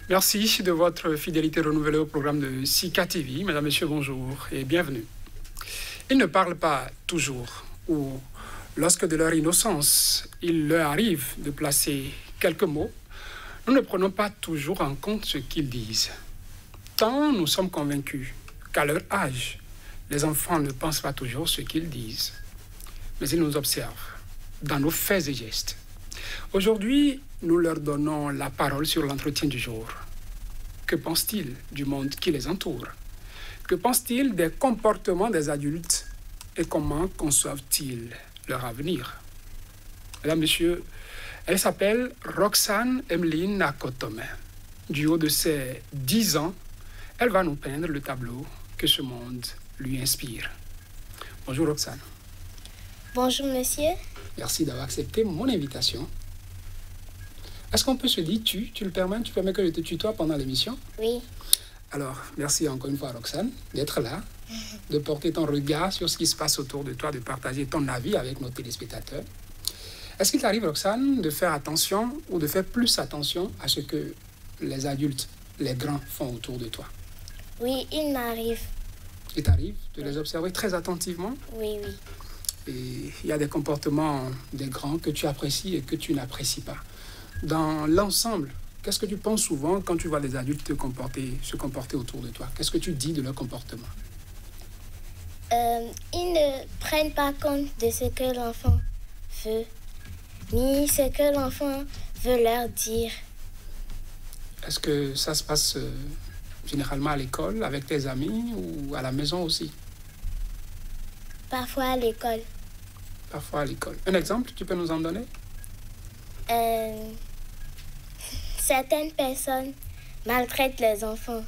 Merci de votre fidélité renouvelée au programme de Sika TV. Mesdames, Messieurs, bonjour et bienvenue. Ils ne parlent pas toujours ou lorsque de leur innocence, il leur arrive de placer quelques mots, nous ne prenons pas toujours en compte ce qu'ils disent. Tant nous sommes convaincus qu'à leur âge, les enfants ne pensent pas toujours ce qu'ils disent, mais ils nous observent dans nos faits et gestes. Aujourd'hui, nous leur donnons la parole sur l'entretien du jour. Que pensent-ils du monde qui les entoure? Que pensent-ils des comportements des adultes et comment conçoivent-ils leur avenir? Mesdames, Messieurs, elle s'appelle Roxane Emeline Nakotome. Du haut de ses 10 ans, elle va nous peindre le tableau que ce monde lui inspire. Bonjour Roxane. Bonjour monsieur. Merci d'avoir accepté mon invitation. Est-ce qu'on peut se dire tu le permets? Tu permets que je te tutoie pendant l'émission? Oui. Alors, merci encore une fois Roxane d'être là, de porter ton regard sur ce qui se passe autour de toi, de partager ton avis avec nos téléspectateurs. Est-ce qu'il t'arrive Roxane de faire attention ou de faire plus attention à ce que les adultes, les grands font autour de toi? Oui, il m'arrive. Il t'arrive de les observer très attentivement? Oui, oui. Et il y a des comportements des grands que tu apprécies et que tu n'apprécies pas. Dans l'ensemble, qu'est-ce que tu penses souvent quand tu vois des adultes se comporter autour de toi? Qu'est-ce que tu dis de leur comportement? Ils ne prennent pas compte de ce que l'enfant veut, ni ce que l'enfant veut leur dire. Est-ce que ça se passe généralement à l'école, avec tes amis ou à la maison aussi? Parfois à l'école. Parfois à l'école. Un exemple, tu peux nous en donner? Certaines personnes maltraitent les enfants.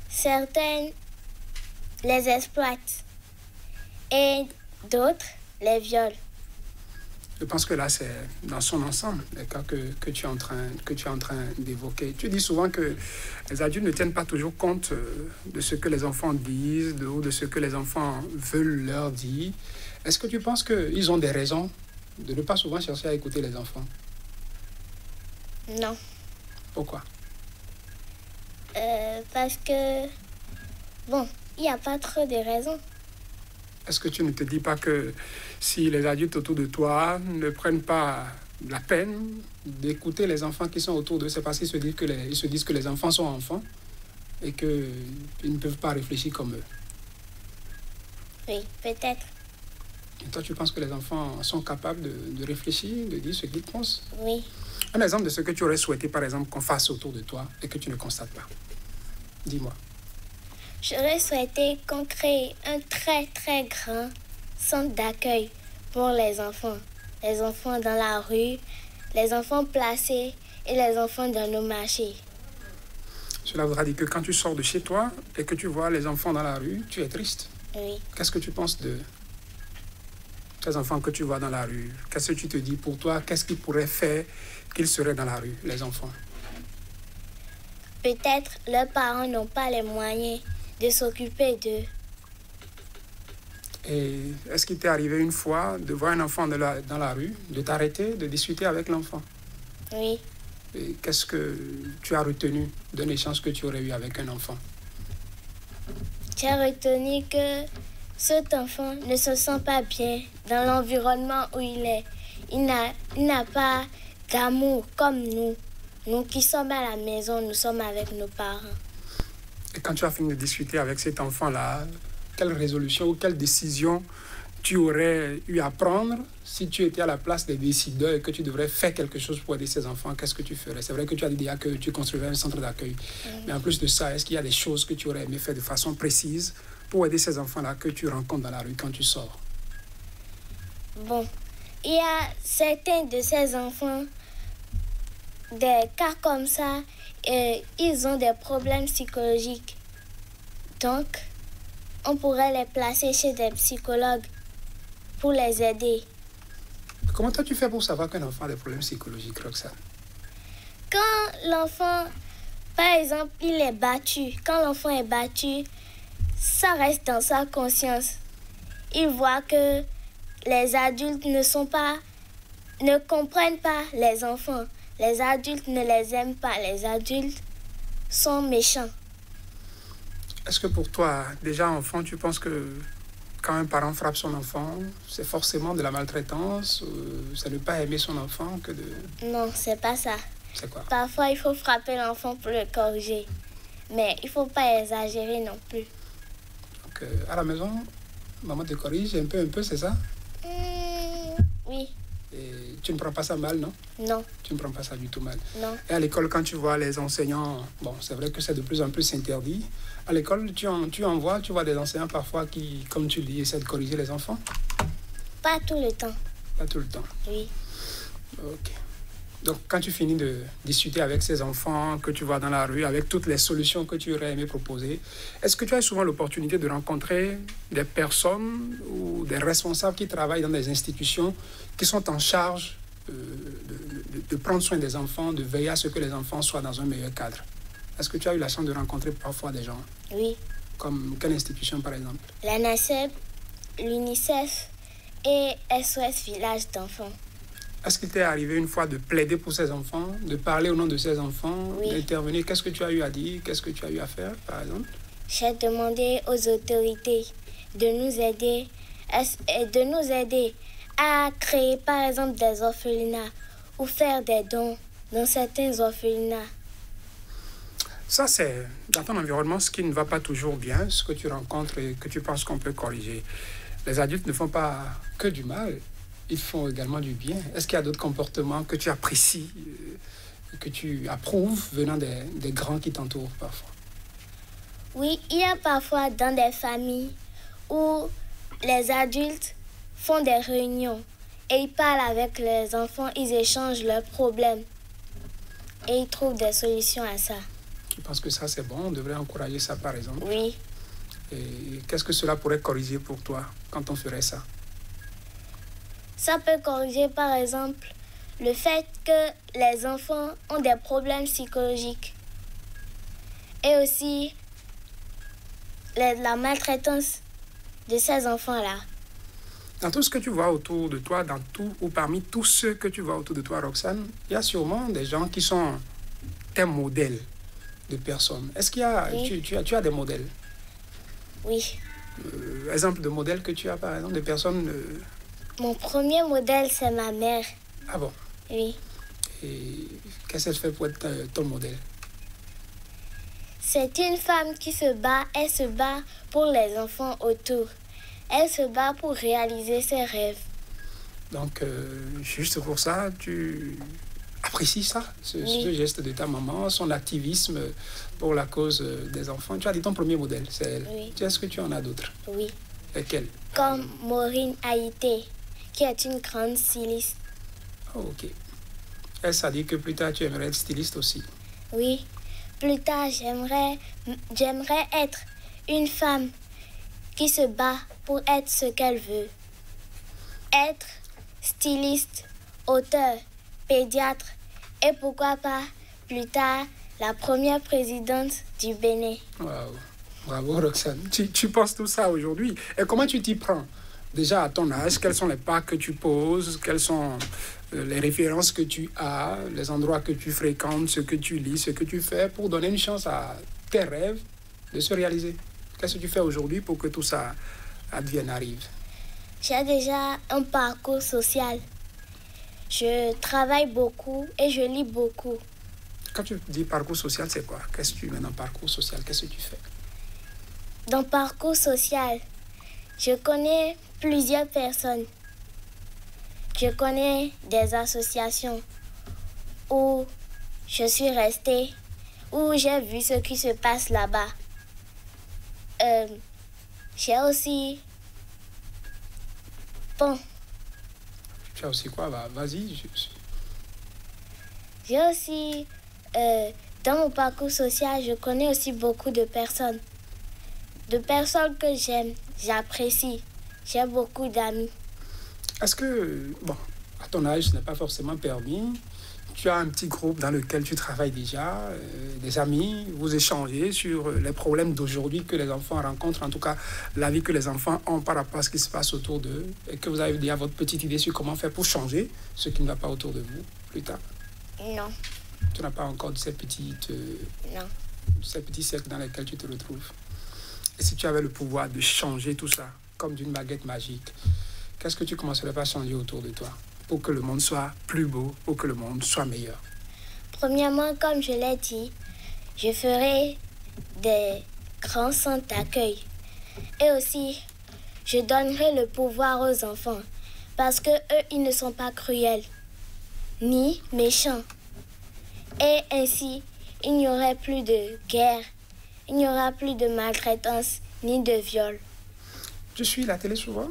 Certaines les exploitent. Et d'autres les violent. Je pense que là, c'est dans son ensemble, les cas que tu es en train d'évoquer. Tu dis souvent que les adultes ne tiennent pas toujours compte de ce que les enfants disent ou de ce que les enfants veulent leur dire. Est-ce que tu penses qu'ils ont des raisons de ne pas souvent chercher à écouter les enfants? Non. Pourquoi? Parce que, bon, il n'y a pas trop de raisons. Est-ce que tu ne te dis pas que si les adultes autour de toi ne prennent pas la peine d'écouter les enfants qui sont autour d'eux, c'est parce qu'ils se disent que les enfants sont enfants et qu'ils ne peuvent pas réfléchir comme eux? Oui, peut-être. Et toi, tu penses que les enfants sont capables de réfléchir, de dire ce qu'ils pensent? Oui. Un exemple de ce que tu aurais souhaité, par exemple, qu'on fasse autour de toi et que tu ne constates pas. Dis-moi. J'aurais souhaité qu'on crée un très très grand centre d'accueil pour les enfants. Les enfants dans la rue, les enfants placés et les enfants dans nos marchés. Cela voudra dire que quand tu sors de chez toi et que tu vois les enfants dans la rue, tu es triste. Oui. Qu'est-ce que tu penses de ces enfants que tu vois dans la rue? Qu'est-ce que tu te dis pour toi? Qu'est-ce qu'ils pourraient faire qu'ils seraient dans la rue, les enfants? Peut-être leurs parents n'ont pas les moyens de s'occuper d'eux. Et est-ce qu'il t'est arrivé une fois de voir un enfant dans la rue, de t'arrêter, de discuter avec l'enfant? Oui. Et qu'est-ce que tu as retenu d'un échange que tu aurais eu avec un enfant? J'ai retenu que cet enfant ne se sent pas bien dans l'environnement où il est. Il n'a pas d'amour comme nous. Nous qui sommes à la maison, nous sommes avec nos parents. Et quand tu as fini de discuter avec cet enfant-là, quelle résolution ou quelle décision tu aurais eu à prendre si tu étais à la place des décideurs et que tu devrais faire quelque chose pour aider ces enfants? Qu'est-ce que tu ferais? C'est vrai que tu as dit déjà que tu construirais un centre d'accueil. Mais en plus de ça, est-ce qu'il y a des choses que tu aurais aimé faire de façon précise pour aider ces enfants-là que tu rencontres dans la rue quand tu sors? Bon, il y a certains de ces enfants, des cas comme ça, ils ont des problèmes psychologiques. Donc, on pourrait les placer chez des psychologues pour les aider. Comment toi tu fais pour savoir qu'un enfant a des problèmes psychologiques, Roxane? Quand l'enfant, par exemple, il est battu, quand l'enfant est battu, ça reste dans sa conscience. Il voit que les adultes ne sont pas ne comprennent pas les enfants. Les adultes ne les aiment pas. Les adultes sont méchants. Est-ce que pour toi, déjà enfant, tu penses que quand un parent frappe son enfant, c'est forcément de la maltraitance, c'est ne pas aimer son enfant que de... Non, c'est pas ça. C'est quoi? Parfois, il faut frapper l'enfant pour le corriger. Mais il ne faut pas exagérer non plus. Donc, à la maison, maman te corrige un peu, c'est ça? Oui. Et tu ne prends pas ça mal, non? Non. Tu ne prends pas ça du tout mal. Non. Et à l'école, quand tu vois les enseignants, bon, c'est vrai que c'est de plus en plus interdit. À l'école, tu vois des enseignants parfois qui, comme tu le dis, essaient de corriger les enfants? Pas tout le temps. Pas tout le temps. Oui. Ok. Donc, quand tu finis de discuter avec ces enfants que tu vois dans la rue, avec toutes les solutions que tu aurais aimé proposer, est-ce que tu as souvent l'opportunité de rencontrer des personnes ou des responsables qui travaillent dans des institutions qui sont en charge de prendre soin des enfants, de veiller à ce que les enfants soient dans un meilleur cadre? Est-ce que tu as eu la chance de rencontrer parfois des gens? Oui. Comme quelle institution, par exemple? La NACEP, l'UNICEF et SOS Village d'enfants. Est-ce qu'il t'est arrivé une fois de plaider pour ces enfants, de parler au nom de ces enfants, oui, d'intervenir? Qu'est-ce que tu as eu à dire? Qu'est-ce que tu as eu à faire, par exemple? J'ai demandé aux autorités de nous aider à créer, par exemple, des orphelinats ou faire des dons dans certains orphelinats. Ça, c'est dans ton environnement ce qui ne va pas toujours bien, ce que tu rencontres et que tu penses qu'on peut corriger. Les adultes ne font pas que du mal. Ils font également du bien. Est-ce qu'il y a d'autres comportements que tu apprécies, que tu approuves venant des grands qui t'entourent parfois? Oui, il y a parfois dans des familles où les adultes font des réunions et ils parlent avec les enfants, ils échangent leurs problèmes et ils trouvent des solutions à ça. Tu penses que ça c'est bon? On devrait encourager ça par exemple? Oui. Et qu'est-ce que cela pourrait corriger pour toi quand on ferait ça? Ça peut corriger, par exemple, le fait que les enfants ont des problèmes psychologiques et aussi la maltraitance de ces enfants-là. Dans tout ce que tu vois autour de toi, dans tout ou parmi tous ceux que tu vois autour de toi, Roxane, il y a sûrement des gens qui sont tes modèles de personnes. Est-ce qu'il y a, oui, tu as des modèles? Oui. Exemple de modèles que tu as, par exemple, de personnes... Mon premier modèle, c'est ma mère. Ah bon? Oui. Et qu'est-ce qu'elle fait pour être ton modèle? C'est une femme qui se bat. Elle se bat pour les enfants autour. Elle se bat pour réaliser ses rêves. Donc, juste pour ça, tu apprécies ça, oui, ce geste de ta maman, son activisme pour la cause des enfants. Tu as dit ton premier modèle, c'est elle. Oui. Est-ce que tu en as d'autres? Oui. Lesquels? Comme Maureen Haïté, qui est une grande styliste. Oh, ok. Elle, ça dit que plus tard, tu aimerais être styliste aussi. Oui. Plus tard, j'aimerais être une femme qui se bat pour être ce qu'elle veut. Être styliste, auteur, pédiatre et pourquoi pas, plus tard, la première présidente du Bénin. Waouh. Bravo, Roxane. Tu penses tout ça aujourd'hui. Et comment tu t'y prends? Déjà, à ton âge, quels sont les pas que tu poses? Quelles sont les références que tu as? Les endroits que tu fréquentes? Ce que tu lis? Ce que tu fais pour donner une chance à tes rêves de se réaliser? Qu'est-ce que tu fais aujourd'hui pour que tout ça advienne, arrive? J'ai déjà un parcours social. Je travaille beaucoup et je lis beaucoup. Quand tu dis parcours social, c'est quoi? Qu'est-ce que tu mets dans parcours social? Qu'est-ce que tu fais? Dans parcours social, je connais plusieurs personnes. Je connais des associations où je suis restée, où j'ai vu ce qui se passe là-bas. J'ai aussi... Bon. Tu as aussi quoi? Bah, vas-y. J'ai aussi... dans mon parcours social, je connais aussi beaucoup de personnes. De personnes que j'aime, j'apprécie. J'ai beaucoup d'amis. Est-ce que, bon, à ton âge, ce n'est pas forcément permis, tu as un petit groupe dans lequel tu travailles déjà, des amis, vous échangez sur les problèmes d'aujourd'hui que les enfants rencontrent, en tout cas la vie que les enfants ont par rapport à ce qui se passe autour d'eux, et que vous avez déjà votre petite idée sur comment faire pour changer ce qui ne va pas autour de vous plus tard. Non. Tu n'as pas encore de ces petites... Non. Ces petits cercles dans lesquels tu te retrouves. Et si tu avais le pouvoir de changer tout ça, comme d'une baguette magique, qu'est-ce que tu commencerais par changer autour de toi pour que le monde soit plus beau, pour que le monde soit meilleur? Premièrement, comme je l'ai dit, je ferai des grands centres d'accueil. Et aussi, je donnerai le pouvoir aux enfants parce que eux, ils ne sont pas cruels ni méchants. Et ainsi, il n'y aurait plus de guerre, il n'y aura plus de maltraitance ni de viol. Tu suis la télé souvent?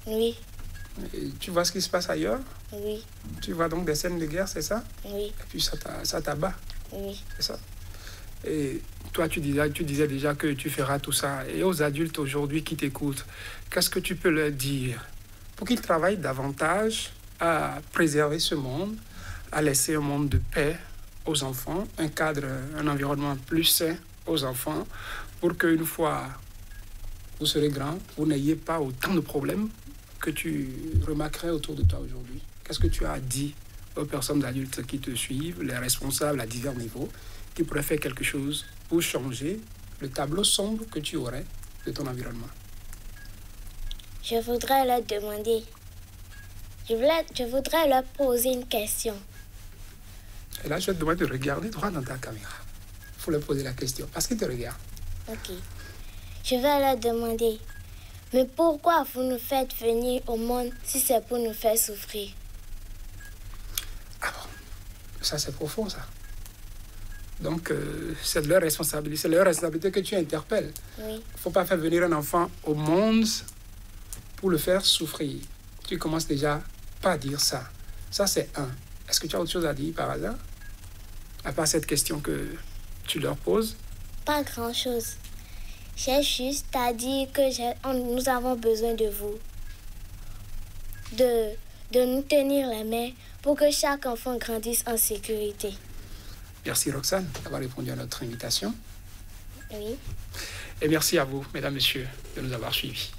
Oui. Et tu vois ce qui se passe ailleurs? Oui. Tu vois donc des scènes de guerre, c'est ça? Oui. Et puis ça t'abat? Oui. C'est ça? Et toi, tu disais déjà que tu feras tout ça. Et aux adultes aujourd'hui qui t'écoutent, qu'est-ce que tu peux leur dire pour qu'ils travaillent davantage à préserver ce monde, à laisser un monde de paix aux enfants, un cadre, un environnement plus sain aux enfants, pour qu'une fois vous serez grand, vous n'ayez pas autant de problèmes que tu remarquerais autour de toi aujourd'hui? Qu'est-ce que tu as dit aux personnes adultes qui te suivent, les responsables à divers niveaux, qui pourraient faire quelque chose pour changer le tableau sombre que tu aurais de ton environnement? Je voudrais leur demander, je voudrais leur poser une question. Et là, je te demande de regarder droit dans ta caméra. Il faut leur poser la question, parce qu'ils te regardent. Ok. Je vais leur demander, mais pourquoi vous nous faites venir au monde si c'est pour nous faire souffrir? Ah bon, ça c'est profond ça. Donc c'est leur responsabilité que tu interpelles. Oui. Il ne faut pas faire venir un enfant au monde pour le faire souffrir. Tu commences déjà par dire ça. Ça c'est un. Est-ce que tu as autre chose à dire par hasard? À part cette question que tu leur poses? Pas grand-chose. J'ai juste à dire que nous avons besoin de vous. De nous tenir les mains pour que chaque enfant grandisse en sécurité. Merci Roxane d'avoir répondu à notre invitation. Oui. Et merci à vous, mesdames, messieurs, de nous avoir suivis.